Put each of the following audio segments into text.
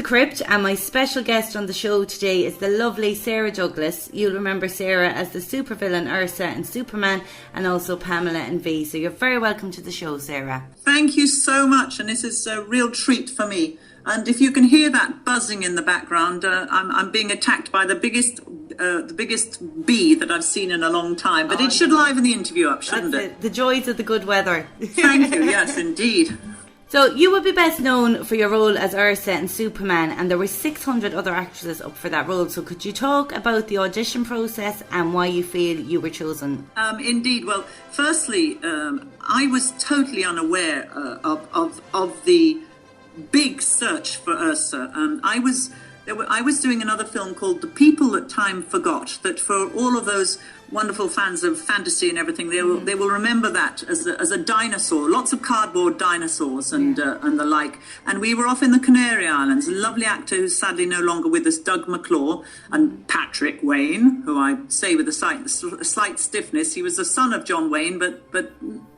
Crypt, and my special guest on the show today is the lovely Sarah Douglas. You'll remember Sarah as the supervillain Ursa in Superman, and also Pamela in V. So you're very welcome to the show, Sarah. Thank you so much, and this is a real treat for me. And if you can hear that buzzing in the background, I'm being attacked by the biggest bee that I've seen in a long time. But it should liven the interview up, shouldn't it? The joys of the good weather. Thank you. Yes, indeed. So you would be best known for your role as Ursa in Superman, and there were 600 other actresses up for that role. So could you talk about the audition process and why you feel you were chosen? Indeed. Well, firstly, I was totally unaware of the big search for Ursa. I was doing another film called The People That Time Forgot, that for all of those wonderful fans of fantasy and everything, they will remember that as a dinosaur, lots of cardboard dinosaurs and the like. And we were off in the Canary Islands. A lovely actor who's sadly no longer with us, Doug McClure, and Patrick Wayne, who I say with a slight stiffness. He was the son of John Wayne, but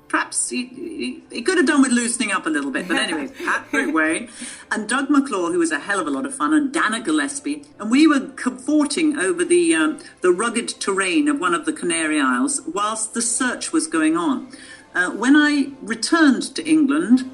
perhaps he could have done with loosening up a little bit. But anyway, Patrick Wayne and Doug McClure, who was a hell of a lot of fun, and Dana Gillespie. And we were cavorting over the rugged terrain of one of the Canary Isles whilst the search was going on. When I returned to England,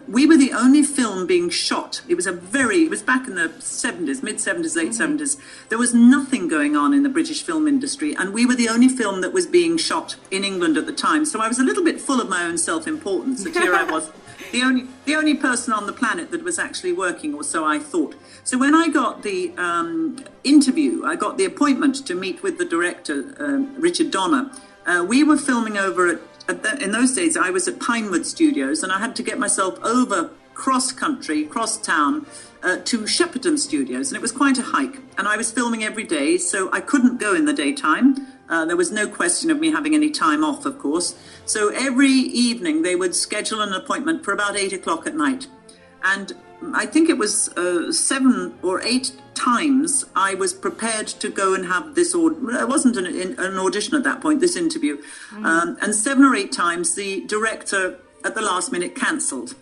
we were the only film being shot. It was back in the 70s, mid-70s, late 70s. There was nothing going on in the British film industry, and we were the only film that was being shot in England at the time. So I was a little bit full of my own self-importance, that here I was, the only person on the planet that was actually working, or so I thought. So when I got the interview, I got the appointment to meet with the director, Richard Donner. We were filming over in those days, I was at Pinewood Studios, and I had to get myself over cross-country, cross-town, to Shepperton Studios, and it was quite a hike. And I was filming every day, so I couldn't go in the daytime. There was no question of me having any time off, of course. So every evening, they would schedule an appointment for about 8 o'clock at night. And I think it was 7 or 8 times I was prepared to go and have this, it wasn't an audition at that point, this interview. And 7 or 8 times the director at the last minute cancelled.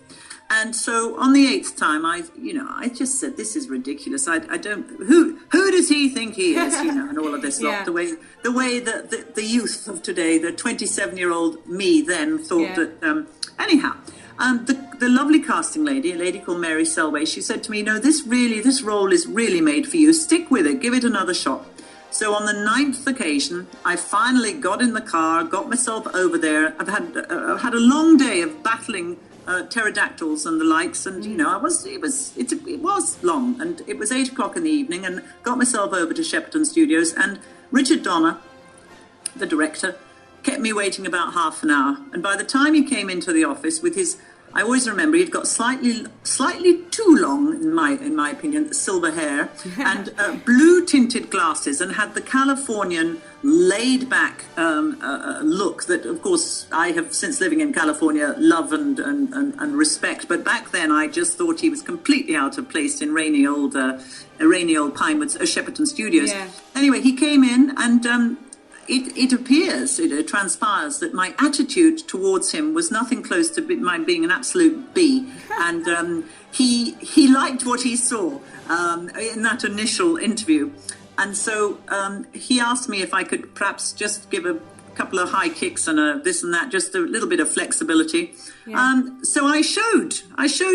And so on the 8th time, I just said, this is ridiculous. I don't, who does he think he is? And all of this lot, the way that the youth of today, the 27-year-old me then thought that, anyhow. The lovely casting lady, a lady called Mary Selway, she said to me, this role is really made for you. Stick with it. Give it another shot. So on the 9th occasion, I finally got in the car, got myself over there. I've had a long day of battling pterodactyls and the likes, and it was long, and it was 8 o'clock in the evening, and got myself over to Shepperton Studios, and Richard Donner, the director, kept me waiting about half an hour. And by the time he came into the office with his, I always remember, he'd got slightly too long, in my opinion, silver hair and blue tinted glasses, and had the Californian laid back look that, of course, I have, since living in California, love and respect. But back then, I just thought he was completely out of place in rainy old Pinewood, Shepperton Studios. Yeah. Anyway, he came in, and it transpires that my attitude towards him was nothing close to my being an absolute bee. And he liked what he saw in that initial interview. And so he asked me if I could perhaps just give a couple of high kicks and a this and that, just a little bit of flexibility. Yeah. So I showed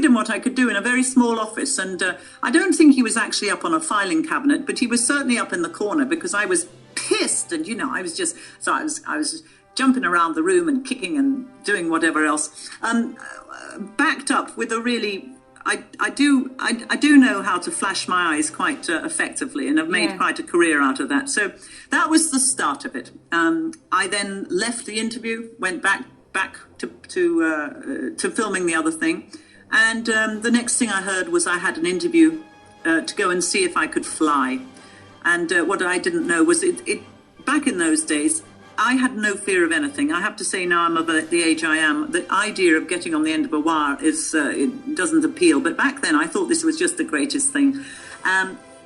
him what I could do in a very small office. And I don't think he was actually up on a filing cabinet, but he was certainly up in the corner, because I was pissed, and I was jumping around the room and kicking and doing whatever else, backed up with a really, I do know how to flash my eyes quite effectively, and I've made quite a career out of that. So that was the start of it. I then left the interview, went back to filming the other thing, and the next thing I heard was I had an interview to go and see if I could fly. And what I didn't know was it back in those days, I had no fear of anything. I have to say now I'm of the age I am, the idea of getting on the end of a wire it doesn't appeal. But back then I thought this was just the greatest thing.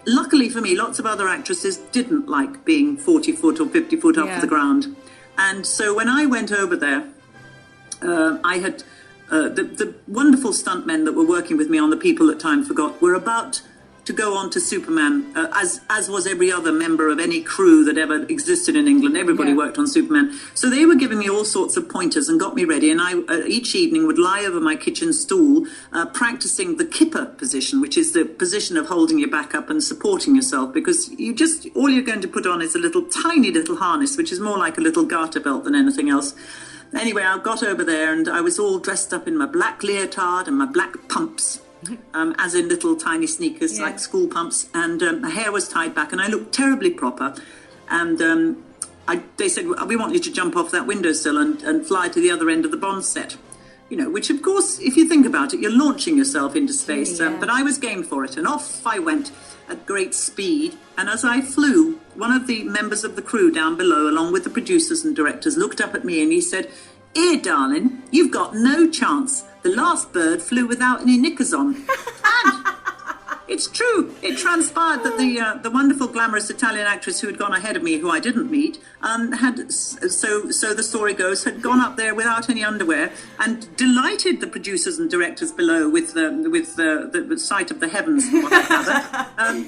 Luckily for me, lots of other actresses didn't like being 40 foot or 50 foot off the ground. And so when I went over there, I had the wonderful stuntmen that were working with me on The People That Time Forgot were about to go on to Superman, as was every other member of any crew that ever existed in England. Everybody worked on Superman. So they were giving me all sorts of pointers and got me ready. And I each evening would lie over my kitchen stool, practicing the kipper position, which is the position of holding your back up and supporting yourself, because all you're going to put on is a little tiny little harness, which is more like a little garter belt than anything else. Anyway, I got over there and I was all dressed up in my black leotard and my black pumps. As in little tiny sneakers, like school pumps, and my hair was tied back, and I looked terribly proper. And they said, we want you to jump off that windowsill and fly to the other end of the Bond set. You know, which of course, if you think about it, you're launching yourself into space. But I was game for it, and off I went at great speed. And as I flew, one of the members of the crew down below, along with the producers and directors, looked up at me and he said, "Here, darling, you've got no chance. The last bird flew without any knickers on." And it's true. It transpired that the wonderful, glamorous Italian actress who had gone ahead of me, who I didn't meet, had, so the story goes, had gone up there without any underwear and delighted the producers and directors below with the sight of the heavens and what have you.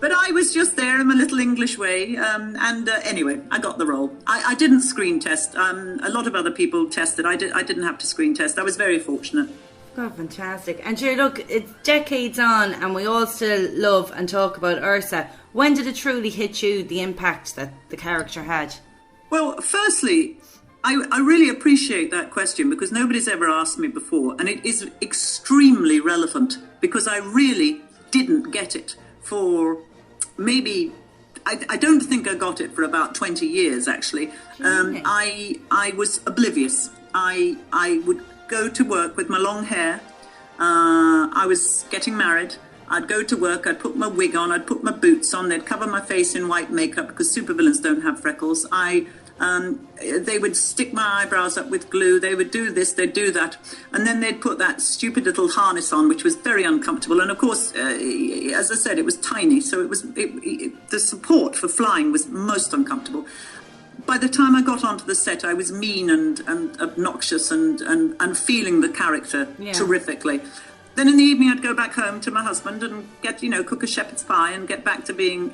But I was just there in my little English way, and anyway, I got the role. I didn't screen test. A lot of other people tested. I didn't have to screen test. I was very fortunate. Oh, fantastic. And sure, look, it's decades on, and we all still love and talk about Ursa. When did it truly hit you, the impact that the character had? Well, firstly, I really appreciate that question, because nobody's ever asked me before, and it is extremely relevant, because I really didn't get it for maybe, I don't think I got it for about 20 years, actually. I was oblivious. I would go to work with my long hair. I was getting married. I'd go to work, I'd put my wig on, I'd put my boots on, they'd cover my face in white makeup, because supervillains don't have freckles. They would stick my eyebrows up with glue, they would do this, they'd do that, and then they'd put that stupid little harness on, which was very uncomfortable. And of course, as I said, it was tiny, so the support for flying was most uncomfortable. By the time I got onto the set, I was mean and obnoxious and feeling the character terrifically. Then in the evening, I'd go back home to my husband and cook a shepherd's pie and get back to being,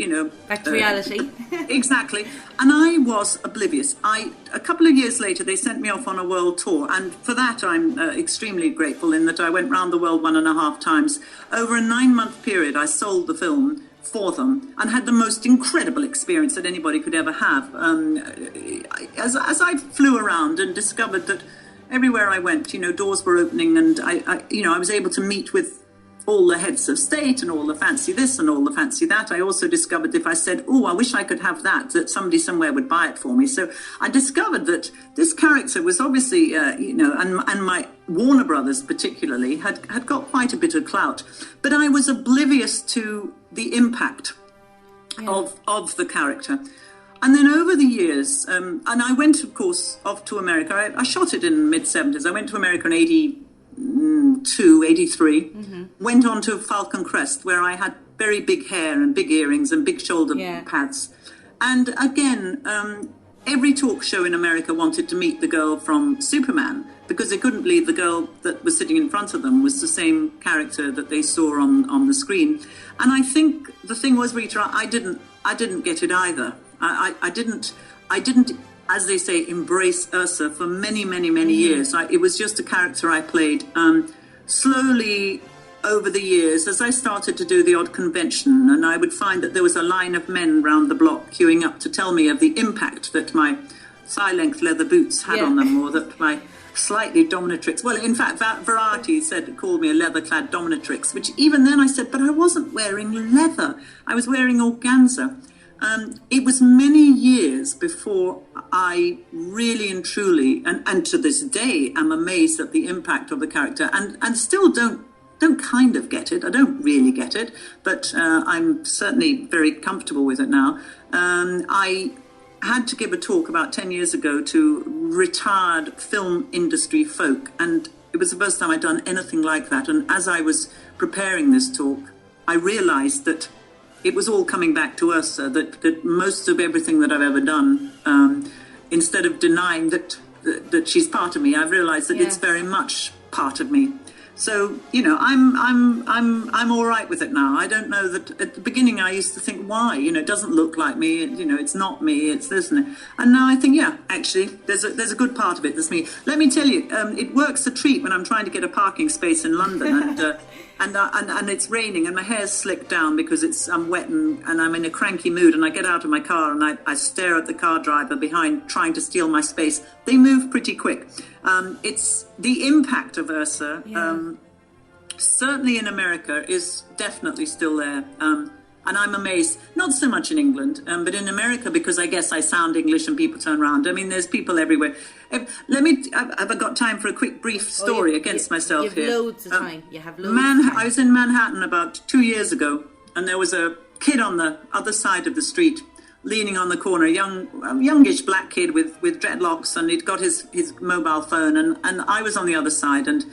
back to reality. Exactly. And I was oblivious. A couple of years later, they sent me off on a world tour. And for that, I'm extremely grateful, in that I went round the world 1.5 times. Over a 9-month period, I sold the film for them and had the most incredible experience that anybody could ever have. As I flew around and discovered that everywhere I went, doors were opening, and I was able to meet with all the heads of state and all the fancy this and all the fancy that. I also discovered if I said, "Oh, I wish I could have that somebody somewhere would buy it for me." So I discovered that this character was obviously, and my Warner Brothers particularly had got quite a bit of clout, but I was oblivious to the impact of the character. And then over the years, and I went, of course, off to America. I shot it in the mid-70s. I went to America in 82, 83. Went on to Falcon Crest, where I had very big hair and big earrings and big shoulder pads. And again, every talk show in America wanted to meet the girl from Superman, because they couldn't believe the girl that was sitting in front of them was the same character that they saw on the screen. And I think the thing was, Rita, I didn't get it either. I didn't, as they say, embrace Ursa for many, many, many years. It was just a character I played. Slowly over the years, as I started to do the odd convention, and I would find that there was a line of men round the block queuing up to tell me of the impact that my thigh-length leather boots had on them, or that my slightly dominatrix, well, in fact, Variety called me a leather-clad dominatrix, which even then I said, but I wasn't wearing leather. I was wearing organza. It was many years before I really and truly, and to this day, am amazed at the impact of the character, and still don't kind of get it. I don't really get it, but I'm certainly very comfortable with it now. I had to give a talk about 10 years ago to retired film industry folk, and it was the first time I'd done anything like that. And as I was preparing this talk, I realized that it was all coming back to Ursa, that most of everything that I've ever done, instead of denying that she's part of me, I've realized that it's very much part of me. So I'm all right with it now. I don't know that at the beginning I used to think, why? It doesn't look like me. It's not me. It's this and that. And now I think, yeah, actually, there's a good part of it that's me. Let me tell you, it works a treat when I'm trying to get a parking space in London and it's raining and my hair's slicked down because I'm wet and I'm in a cranky mood, and I get out of my car and I stare at the car driver behind trying to steal my space. They move pretty quick. It's the impact of Ursa. Yeah. Certainly in America is definitely still there. And I'm amazed, not so much in England, but in America, because I guess I sound English and people turn around. I mean, there's people everywhere. Have I got time for a quick brief story against myself here? You have loads of time. You have loads of time. I was in Manhattan about 2 years ago, and there was a kid on the other side of the street, leaning on the corner, a youngish black kid with dreadlocks, and he'd got his mobile phone, and I was on the other side, and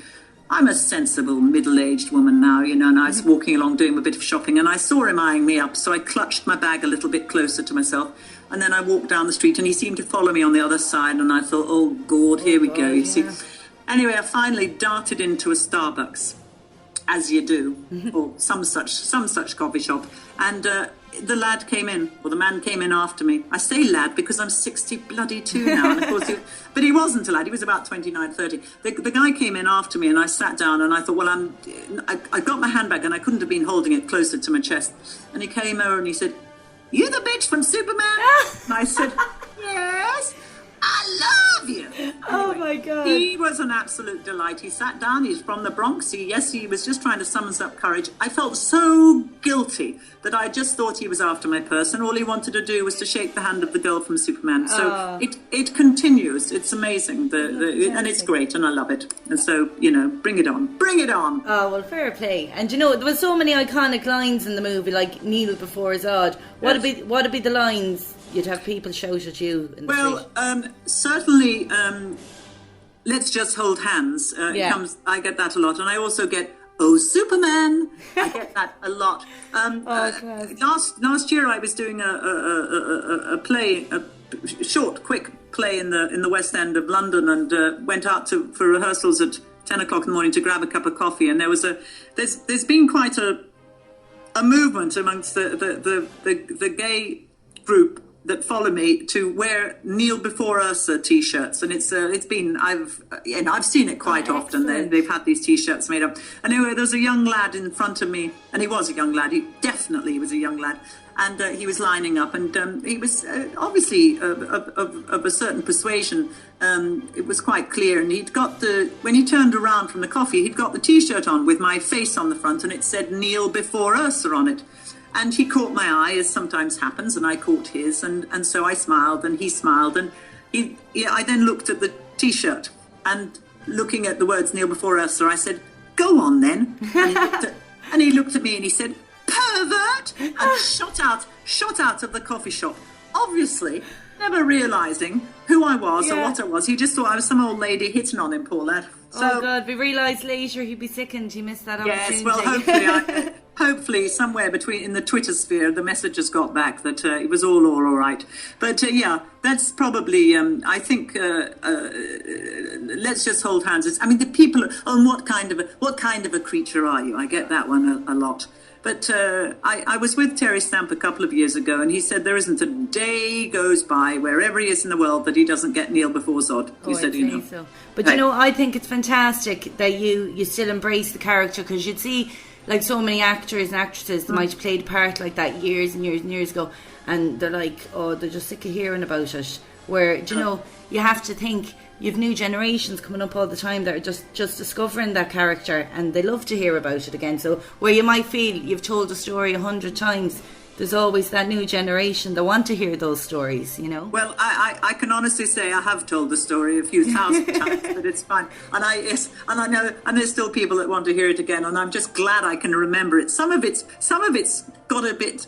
I'm a sensible middle-aged woman now, and I was walking along doing a bit of shopping, and I saw him eyeing me up, so I clutched my bag a little bit closer to myself, and then I walked down the street, and he seemed to follow me on the other side, and I thought, oh God, here we go, you see. Anyway, I finally darted into a Starbucks, as you do, or some such coffee shop, and the lad came in, or the man came in after me. I say lad because I'm 62 now, and of course, but he wasn't a lad. He was about 29, 30. The guy came in after me, and I sat down, and I thought, well, I got my handbag, and I couldn't have been holding it closer to my chest. And he came over and he said, "You the bitch from Superman?" And I said, "Yes. I love you." Anyway, oh my God. He was an absolute delight. He sat down. He's from the Bronx. He was just trying to summon up courage. I felt so guilty that I just thought he was after my purse, and all he wanted to do was to shake the hand of the girl from Superman. So it continues. It's amazing. And it's great, and I love it. And so, bring it on. Bring it on. Oh, well, fair play. And there was so many iconic lines in the movie, like Kneel before Zod. What'd be the lines you'd have people shout at you in the street? Certainly, let's just hold hands. I get that a lot. And I also get, "Oh, Superman." I get that a lot. Last year I was doing a play, a short, quick play in the West End of London, and went out for rehearsals at 10 o'clock in the morning to grab a cup of coffee. And there's been quite a movement amongst the gay group that follow me to wear "Kneel Before Ursa" t-shirts, and I've seen it quite often. They've had these t-shirts made up. Anyway, there was a young lad in front of me, and he was a young lad. He definitely was a young lad, and he was lining up, and he was obviously of a certain persuasion. It was quite clear, and when he turned around from the coffee, he'd got the t-shirt on with my face on the front, and it said "Kneel Before Ursa" on it. And he caught my eye, as sometimes happens, and I caught his, and so I smiled, and he smiled, and I then looked at the T-shirt, and looking at the words "Kneel Before Ursa," I said, "Go on then." And he looked at me and he said, "Pervert," and shot out of the coffee shop, obviously never realising who I was or what I was. He just thought I was some old lady hitting on him, poor lad. Oh God, we realised later he'd be sickened. He missed that opportunity. Yes, well, hopefully somewhere in the Twitter sphere, the messages got back that it was all right. But that's probably, I think, let's just hold hands. The people, what kind of a creature are you? I get that one a lot. But I was with Terry Stamp a couple of years ago, and he said there isn't a day goes by wherever he is in the world that he doesn't get "Kneel Before Zod." He said, So. But I think it's fantastic that you still embrace the character, because you'd see like so many actors and actresses that might have played a part like that years and years and years ago, and they're like, they're just sick of hearing about it. Where you have to think. You've new generations coming up all the time that are just discovering that character, and they love to hear about it again. So where you might feel you've told a story 100 times, there's always that new generation that want to hear those stories, Well, I can honestly say I have told the story a few thousand times, but it's fine. And I know, and there's still people that want to hear it again, and I'm just glad I can remember it. Some of it's got a bit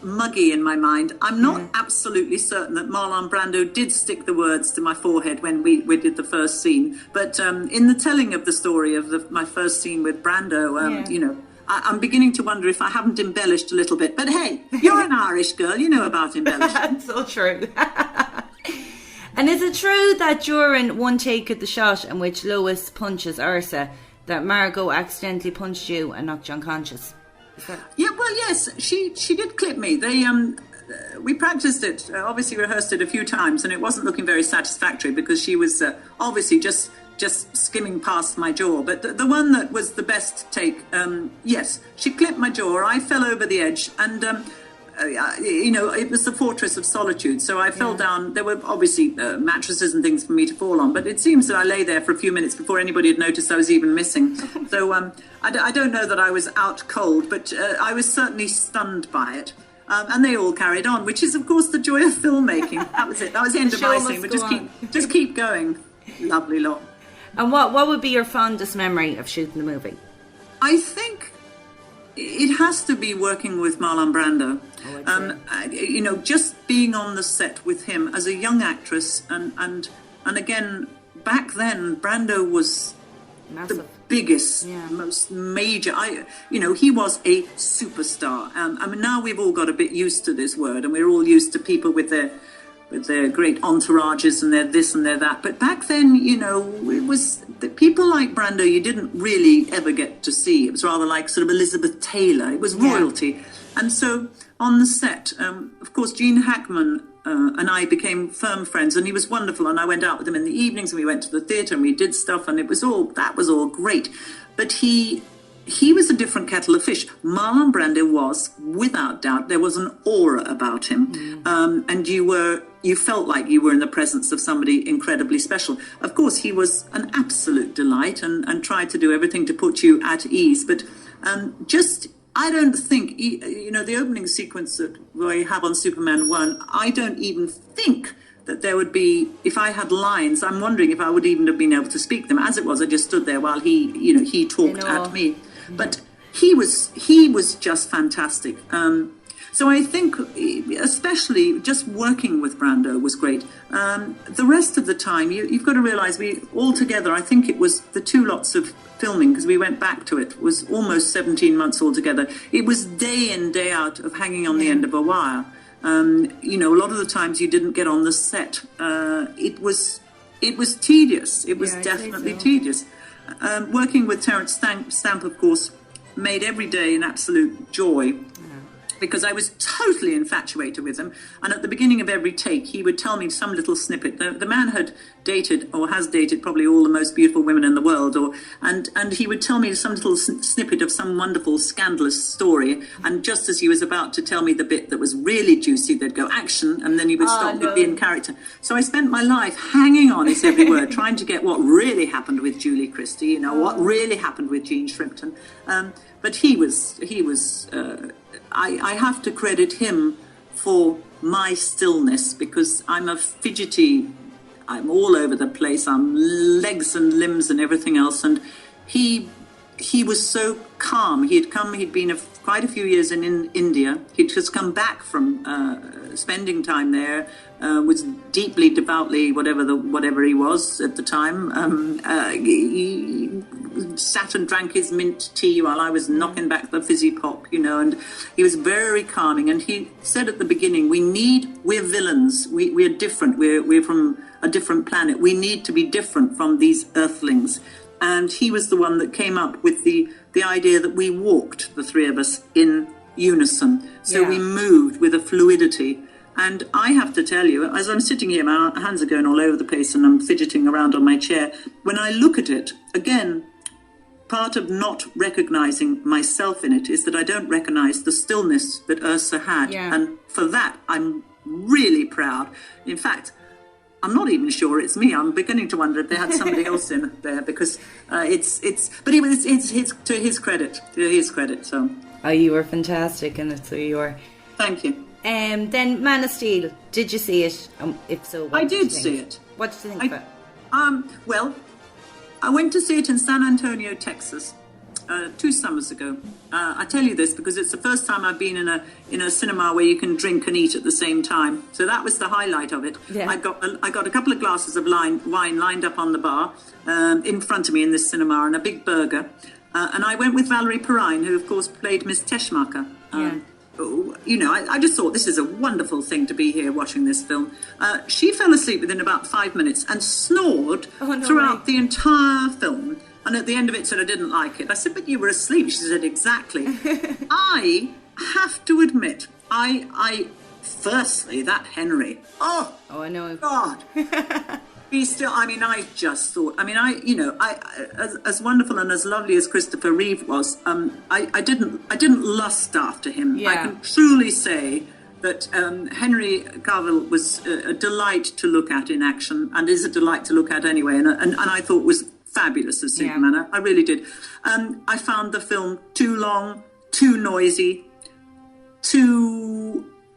muggy in my mind. I'm not absolutely certain that Marlon Brando did stick the words to my forehead when we did the first scene. But in the telling of the story of my first scene with Brando, I'm beginning to wonder if I haven't embellished a little bit. But hey, you're an Irish girl. You know about embellishing. That's so true. And is it true that during one take of the shot in which Lois punches Ursa, that Margot accidentally punched you and knocked you unconscious. Yeah, well, yes, she did clip me. We practiced it, obviously rehearsed it a few times, and it wasn't looking very satisfactory because she was obviously just skimming past my jaw. But the one that was the best take, yes, she clipped my jaw. I fell over the edge, and it was the Fortress of Solitude. So I fell down. There were obviously mattresses and things for me to fall on, but it seems that I lay there for a few minutes before anybody had noticed I was even missing. So I don't know that I was out cold, but I was certainly stunned by it. And they all carried on, which is, of course, the joy of filmmaking. That was it. That was the end of my scene. But just keep going. Lovely lot. And what would be your fondest memory of shooting the movie? I think it has to be working with Marlon Brando. Just being on the set with him as a young actress, and again, back then, Brando was massive. The biggest, most major. He was a superstar. Now we've all got a bit used to this word, and we're all used to people with their great entourages and their this and their that. But back then, it was the people like Brando you didn't really ever get to see. It was rather like sort of Elizabeth Taylor. It was royalty. And so on the set, of course, Gene Hackman and I became firm friends, and he was wonderful. And I went out with him in the evenings, and we went to the theatre and we did stuff, and that was all great. But he was a different kettle of fish. Marlon Brando was, without doubt, there was an aura about him, and you felt like you were in the presence of somebody incredibly special. Of course, he was an absolute delight and tried to do everything to put you at ease. But I don't think, the opening sequence that we have on Superman 1, I don't even think that there would be, if I had lines, I'm wondering if I would even have been able to speak them. As it was, I just stood there while he talked at me. But he was just fantastic. So I think, especially just working with Brando was great. The rest of the time, you've got to realise all together, I think it was the 2 lots of filming, because we went back to it, was almost 17 months altogether. It was day in, day out of hanging on the end of a wire. A lot of the times you didn't get on the set. It was tedious. It was definitely tedious. Working with Terence Stamp, of course, made every day an absolute joy. Because I was totally infatuated with him. And at the beginning of every take, he would tell me some little snippet. The man had dated, or has dated, probably all the most beautiful women in the world. And he would tell me some little snippet of some wonderful, scandalous story. And just as he was about to tell me the bit that was really juicy, they'd go action, and then he would stop and be in character. So I spent my life hanging on his every word, trying to get what really happened with Julie Christie, what really happened with Gene Shrimpton. But he was. I have to credit him for my stillness, because I'm a fidgety, I'm all over the place, I'm legs and limbs and everything else. And he was so calm. He'd been quite a few years in India. He'd just come back from spending time there, was deeply, devoutly, whatever he was at the time. He sat and drank his mint tea while I was knocking back the fizzy pop, and he was very calming. And he said at the beginning, we're villains. We're different. We're from a different planet. We need to be different from these earthlings. And he was the one that came up with the idea that we walked, the 3 of us, in unison. So we moved with a fluidity. And I have to tell you, as I'm sitting here, my hands are going all over the place and I'm fidgeting around on my chair. When I look at it, again, part of not recognizing myself in it is that I don't recognize the stillness that Ursa had. Yeah. And for that, I'm really proud. In fact, I'm not even sure it's me. I'm beginning to wonder if they had somebody else in there, because but it's to his credit. So. Oh, you were fantastic in it, so you were. Thank you. Then Man of Steel, did you see it? If so, what I did you see it. What did you think of it? Well, I went to see it in San Antonio, Texas, 2 summers ago. I tell you this because it's the first time I've been in a cinema where you can drink and eat at the same time. So that was the highlight of it. Yeah. I got a couple of glasses of wine lined up on the bar in front of me in this cinema, and a big burger. And I went with Valerie Perrine, who of course played Miss Teschmacher. I just thought this is a wonderful thing to be here watching this film. She fell asleep within about 5 minutes and snored throughout the entire film. And at the end of it said I didn't like it. I said, but you were asleep. She said, exactly. I have to admit, I firstly, that Henry, oh I know. God. He's still, I mean, I just thought, I mean, as wonderful and as lovely as Christopher Reeve was, I didn't lust after him. Yeah. I can truly say that Henry Cavill was a delight to look at in action, and is a delight to look at anyway, and I thought was fabulous as Superman. Yeah. I really did. I found the film too long, too noisy,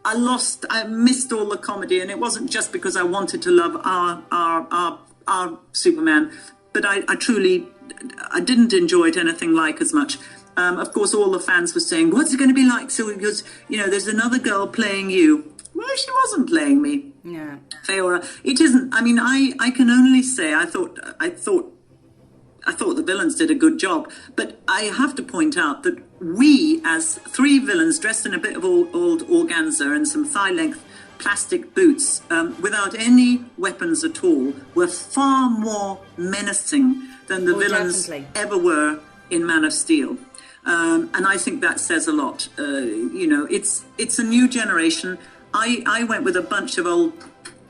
I missed all the comedy, and it wasn't just because I wanted to love our Superman, but I truly didn't enjoy it anything like as much. Of course, all the fans were saying, "What's it going to be like?" So because there's another girl playing you. Well, she wasn't playing me. Yeah, Feora. It isn't. I mean, I can only say I thought the villains did a good job, but I have to point out that we, as three villains dressed in a bit of old organza and some thigh-length plastic boots, without any weapons at all, were far more menacing than the villains definitely ever were in Man of Steel. And I think that says a lot. It's a new generation. I went with a bunch of old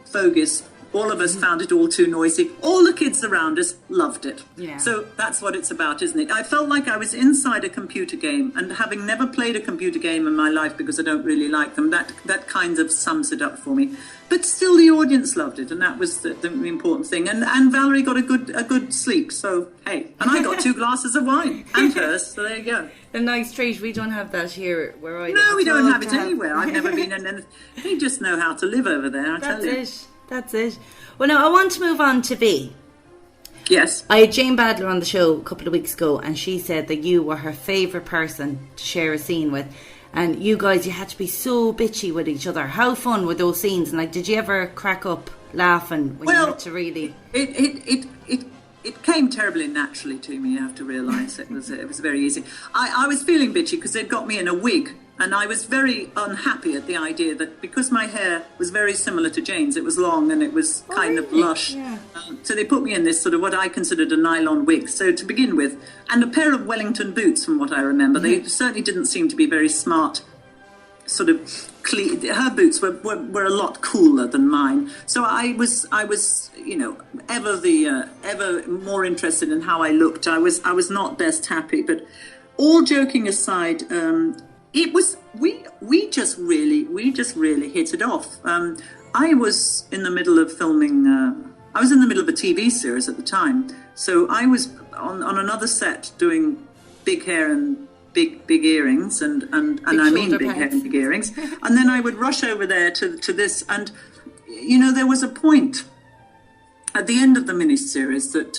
fogies. All of us found it all too noisy. All the kids around us loved it. Yeah. So that's what it's about, isn't it? I felt like I was inside a computer game, and having never played a computer game in my life because I don't really like them, that kind of sums it up for me. But still, the audience loved it, and that was the important thing. And Valerie got a good sleep. So hey, and I got 2 glasses of wine and hers. So there you go. A nice treat. We don't have that here where I live. No, we don't have it anywhere. I've never been in anything. They just know how to live over there. I tell you. That's it. Well, now I want to move on to V. Yes. I had Jane Badler on the show a couple of weeks ago, and she said that you were her favourite person to share a scene with. And you guys, you had to be so bitchy with each other. How fun were those scenes? And did you ever crack up laughing when you had to really? It came terribly naturally to me. I have to realise it was very easy. I was feeling bitchy because they'd got me in a wig. And I was very unhappy at the idea that because my hair was very similar to Jane's, it was long and it was kind of lush. Yeah. So they put me in this sort of what I considered a nylon wig. So to begin with, and a pair of Wellington boots, from what I remember. They certainly didn't seem to be very smart. Sort of clean. Her boots were a lot cooler than mine. So I was ever more interested in how I looked. I was not best happy, but all joking aside. It was we just really hit it off. I was in the middle of filming. I was in the middle of a TV series at the time, so I was on another set doing big hair and big earrings, and I mean big hair and big earrings. And then I would rush over there to this, and there was a point at the end of the miniseries that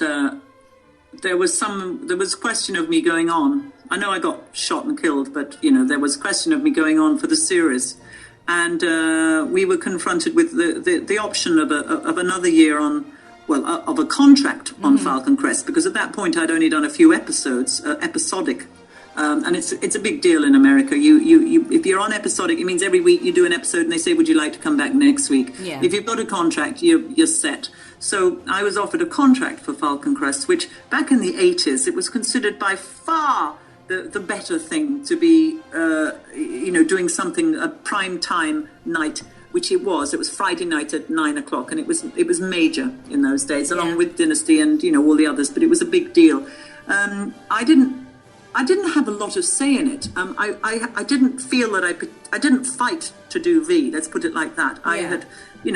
there was a question of me going on. I know I got shot and killed, but there was a question of me going on for the series, and we were confronted with the option of another year of a contract on Falcon Crest, because at that point I'd only done a few episodes, episodic, and it's a big deal in America. You if you're on episodic, it means every week you do an episode, and they say, "Would you like to come back next week?" Yeah. If you've got a contract, you're set. So I was offered a contract for Falcon Crest, which back in the 80s it was considered by far the better thing to be, doing something a prime time night, which it was. It was Friday night at 9:00, and it was major in those days, along with Dynasty and all the others. But it was a big deal. I didn't have a lot of say in it. I didn't feel that I didn't fight to do V. Let's put it like that. I had.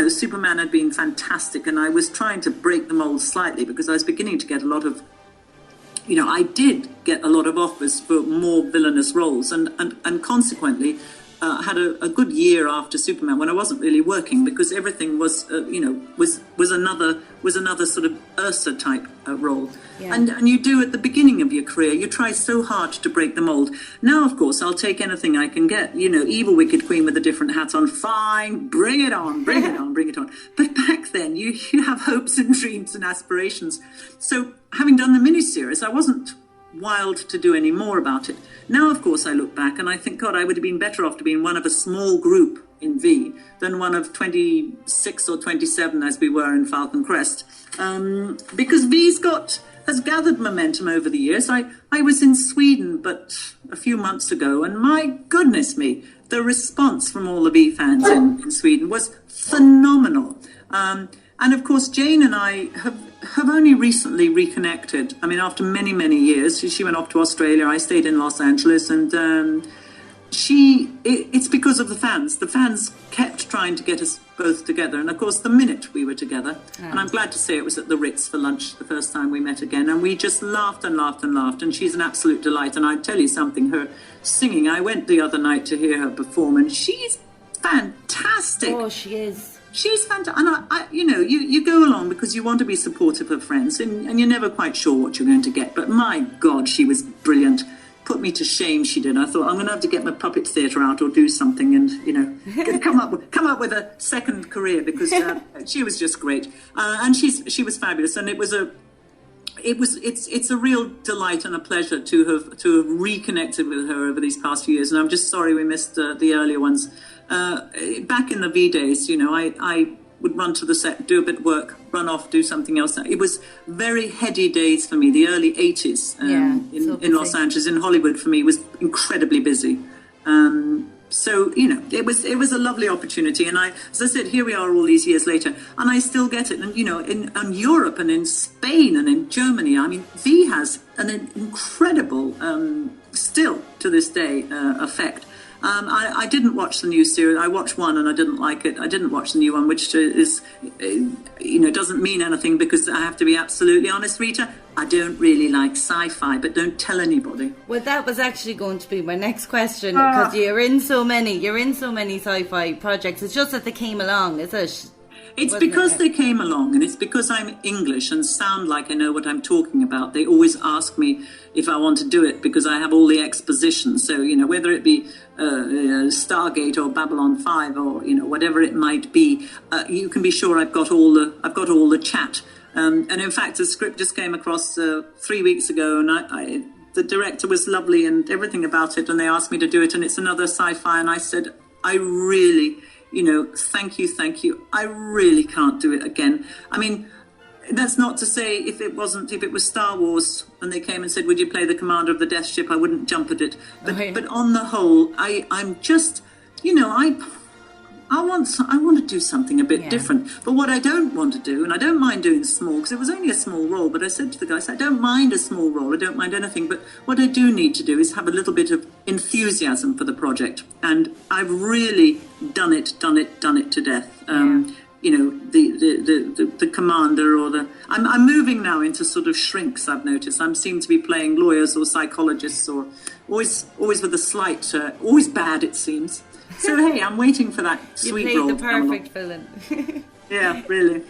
Superman had been fantastic, and I was trying to break the mold slightly because I was beginning to get a lot of. I did get a lot of offers for more villainous roles, and consequently had a good year after Superman when I wasn't really working, because everything was another sort of Ursa type role. Yeah. And you do at the beginning of your career, you try so hard to break the mold. Now, of course, I'll take anything I can get. Evil Wicked Queen with a different hat on, fine, bring it on, bring it on, bring it on. But back then, you have hopes and dreams and aspirations. So having done the miniseries, I wasn't wild to do any more about it. Now, of course, I look back and I think, God, I would have been better off to being one of a small group in V than one of 26 or 27 as we were in Falcon Crest, because V's got has gathered momentum over the years. I was in Sweden but a few months ago, and my goodness me, the response from all the V fans in Sweden was phenomenal. And of course, Jane and I have only recently reconnected. I mean, after many, many years. She went off to Australia, I stayed in Los Angeles, and it's because of the fans. The fans kept trying to get us both together. And of course, the minute we were together, and I'm glad to say it was at the Ritz for lunch the first time we met again, and we just laughed and laughed and laughed. And she's an absolute delight. And I tell you something, her singing, I went the other night to hear her perform, and she's fantastic. Oh, she is. She's fantastic. And I you go along because you want to be supportive of friends, and you're never quite sure what you're going to get. But my God, she was brilliant. Put me to shame, she did. I thought, I'm going to have to get my puppet theatre out or do something, and come up with a second career, because she was just great, and she was fabulous, and it's a real delight and a pleasure to have reconnected with her over these past few years. And I'm just sorry we missed the earlier ones. Back in the V days, I would run to the set, do a bit of work, run off, do something else. It was very heady days for me. The early 80s in Los Angeles, in Hollywood, for me, was incredibly busy. So, it was a lovely opportunity. And as I said, here we are all these years later, and I still get it. And, in Europe and in Spain and in Germany, I mean, V has an incredible, still to this day, effect. I didn't watch the new series. I watched one and I didn't like it. I didn't watch the new one, which is, doesn't mean anything, because I have to be absolutely honest, Rita. I don't really like sci-fi, but don't tell anybody. Well, that was actually going to be my next question, because you're in so many sci-fi projects. It's just that they came along, is it? It's because they came along, and it's because I'm English and sound like I know what I'm talking about. They always ask me if I want to do it, because I have all the exposition. So, whether it be Stargate or Babylon 5 or, whatever it might be, you can be sure I've got all the chat. And in fact, the script just came across 3 weeks ago, and the director was lovely and everything about it, and they asked me to do it, and it's another sci-fi, and I said, I really... thank you. I really can't do it again. I mean, that's not to say if it was Star Wars and they came and said, would you play the commander of the Death Ship, I wouldn't jump at it. But on the whole, I'm just, I want to do something a bit different. But what I don't want to do, and I don't mind doing small, because it was only a small role, but I said to the guys, I don't mind a small role, I don't mind anything, but what I do need to do is have a little bit of enthusiasm for the project. And I've really done it to death. The commander or I'm moving now into sort of shrinks, I've noticed. I seem to be playing lawyers or psychologists, or always with a slight, always bad, it seems. So, hey, I'm waiting for that sweet role. You played the perfect villain. Yeah, really.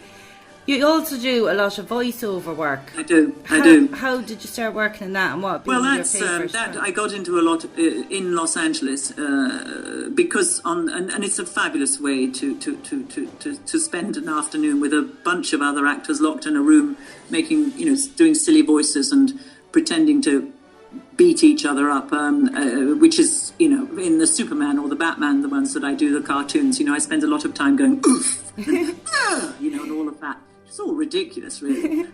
You also do a lot of voiceover work. I do. How did you start working in that, and what? Well, that's that I got into a lot in Los Angeles because and it's a fabulous way to spend an afternoon with a bunch of other actors locked in a room, making doing silly voices and pretending to beat each other up, which is, in the Superman or the Batman, the ones that I do, the cartoons, I spend a lot of time going, oof, and all of that. It's all ridiculous, really.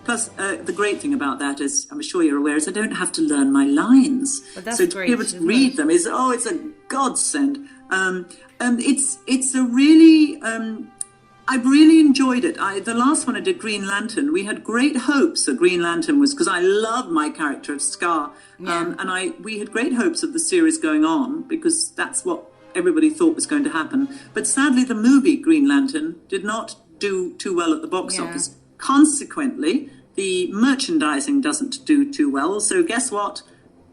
Plus, the great thing about that is, I'm sure you're aware, is I don't have to learn my lines. So to be able to read them is, it's a godsend. It's a really... I've really enjoyed it. The last one I did, Green Lantern, we had great hopes that Green Lantern was, because I love my character of Scar, we had great hopes of the series going on, because that's what everybody thought was going to happen. But sadly, the movie Green Lantern did not do too well at the box office. Consequently, the merchandising doesn't do too well. So guess what?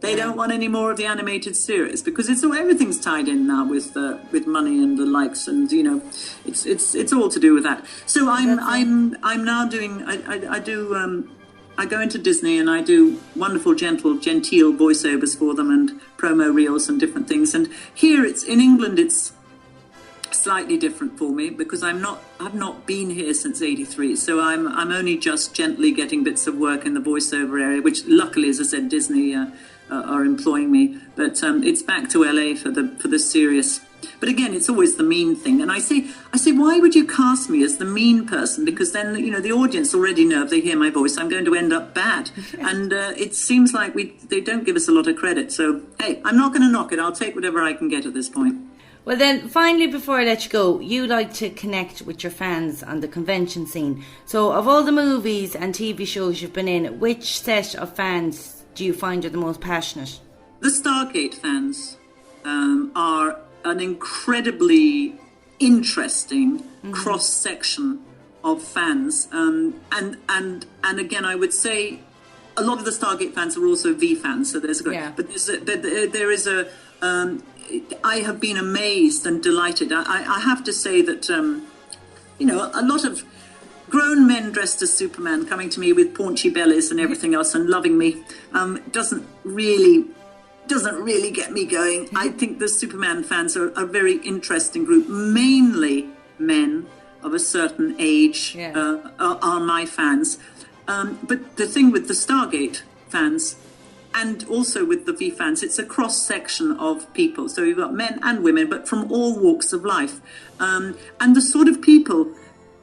They don't want any more of the animated series, because everything's tied in now with money and the likes, and it's all to do with that. So I'm now doing I go into Disney and I do wonderful, genteel voiceovers for them and promo reels and different things. And here in England it's slightly different for me, because I've not been here since '83, so I'm only just gently getting bits of work in the voiceover area, which luckily, as I said, Disney are employing me. But it's back to LA for the serious. But again, it's always the mean thing. And I say, why would you cast me as the mean person? Because then, the audience already know if they hear my voice, I'm going to end up bad. And it seems like they don't give us a lot of credit. So, hey, I'm not going to knock it. I'll take whatever I can get at this point. Well then, finally, before I let you go, you like to connect with your fans on the convention scene. So of all the movies and TV shows you've been in, which set of fans do you find are the most passionate? The Stargate fans are an incredibly interesting cross-section of fans. And again, I would say a lot of the Stargate fans are also V fans, so there's a great... Yeah. But there is a... I have been amazed and delighted. I have to say that, a lot of grown men dressed as Superman coming to me with paunchy bellies and everything else and loving me doesn't really get me going. I think the Superman fans are a very interesting group. Mainly men of a certain age are my fans. But the thing with the Stargate fans, and also with the V fans, it's a cross-section of people. So you've got men and women, but from all walks of life. And the sort of people,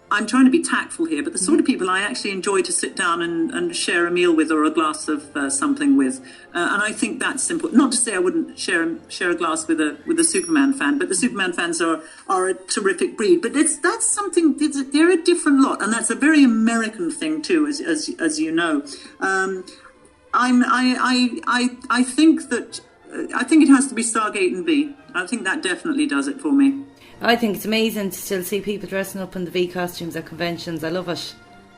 I'm trying to be tactful here, but the sort of people I actually enjoy to sit down and share a meal with or a glass of something with. And I think that's simple. Not to say I wouldn't share a glass with a Superman fan, but the Superman fans are a terrific breed. But that's something, they're a different lot. And that's a very American thing too, as you know. I think that I think it has to be Stargate and V. I think that definitely does it for me. I think it's amazing to still see people dressing up in the V costumes at conventions. I love it.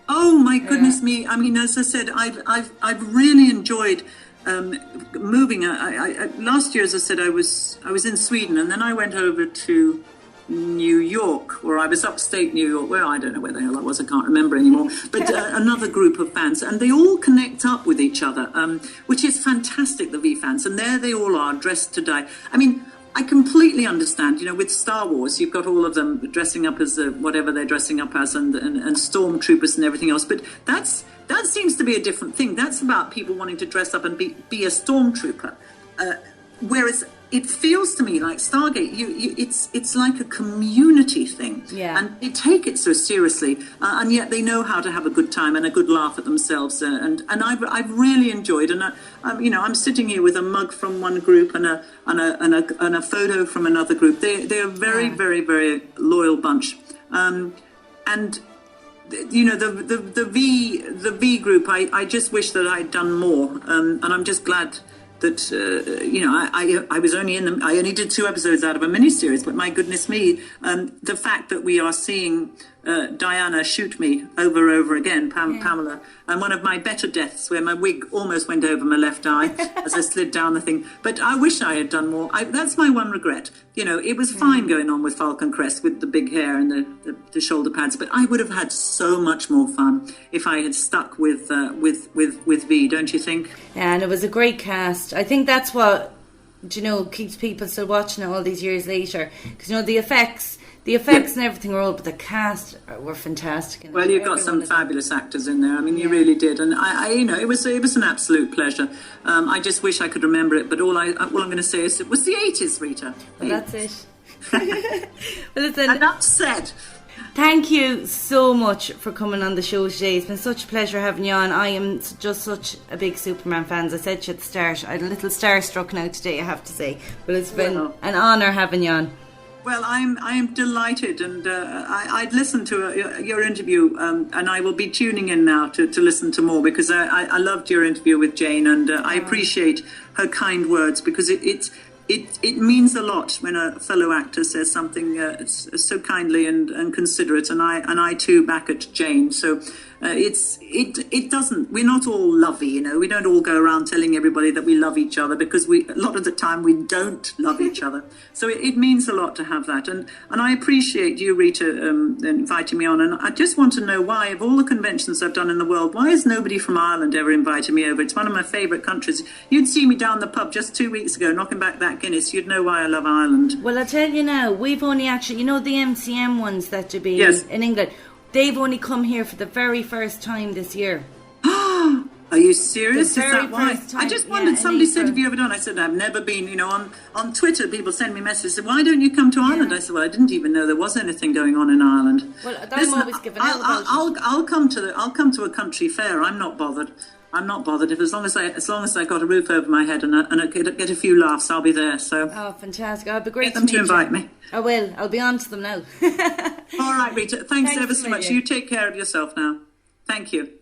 Oh my goodness me! I mean, as I said, I've really enjoyed moving. Last year, as I said, I was in Sweden, and then I went over to New York, or I was upstate New York, where I don't know where the hell I was, I can't remember anymore, but another group of fans, and they all connect up with each other, which is fantastic, the V fans, and there they all are, dressed to die. I mean, I completely understand, with Star Wars, you've got all of them dressing up as whatever they're dressing up as, and stormtroopers and everything else, but that seems to be a different thing. That's about people wanting to dress up and be a stormtrooper, whereas it feels to me like Stargate, it's like a community thing, and they take it so seriously, and yet they know how to have a good time and a good laugh at themselves, and I've really enjoyed, and I'm sitting here with a mug from one group and a photo from another group. They're a very very very loyal bunch, and the V group. I just wish that I'd done more, and I'm just glad that I was only I only did 2 episodes out of a miniseries, but my goodness me, the fact that we are seeing Diana shoot me over again, Pamela, and one of my better deaths where my wig almost went over my left eye as I slid down the thing. But I wish I had done more. That's my one regret. It was fine going on with Falcon Crest with the big hair and the shoulder pads, but I would have had so much more fun if I had stuck with V, don't you think? Yeah, and it was a great cast. I think that's what keeps people still watching it all these years later, because the effects and everything are all, but the cast were fantastic. Well, you've got some fabulous actors in there. I mean, you really did, and it was an absolute pleasure. I just wish I could remember it, but all I'm going to say is it was the 80s, Rita. Well, that's it. Well, listen, enough said. Thank you so much for coming on the show today. It's been such a pleasure having you on. I am just such a big Superman fan. As I said to you at the start, I'm a little starstruck now today, I have to say. But it's been an honour having you on. Well, I am delighted, and I'd listened to your interview, and I will be tuning in now to listen to more, because I loved your interview with Jane, and I appreciate her kind words, because it means a lot when a fellow actor says something so kindly and considerate, and I too back at Jane. So it doesn't. We're not all lovey, We don't all go around telling everybody that we love each other, because a lot of the time we don't love each other. So it means a lot to have that, and I appreciate you, Rita, inviting me on. And I just want to know why, of all the conventions I've done in the world, why has nobody from Ireland ever invited me over? It's one of my favourite countries. You'd see me down the pub just 2 weeks ago, knocking back that Guinness. You'd know why I love Ireland. Well, I tell you now, we've only actually, the MCM ones that to be in England. They've only come here for the very first time this year. Are you serious? Is The very that why? first time, I just yeah, wondered. in Somebody said, April. "Have you ever done?" I said, "I've never been." You know, on Twitter, people send me messages. Said, "Why don't you come to Ireland?" I said, "Well, I didn't even know there was anything going on in Ireland." Well, I'm always giving out about it. I'll come to a country fair. I'm not bothered. I'm not bothered. If as long as I got a roof over my head and I get a few laughs, I'll be there. So. Oh, fantastic! It'd be great Get them to meet invite you. me. I will. I'll be on to them now. All right, Rita. Thanks ever so much. Amelia. You take care of yourself now. Thank you.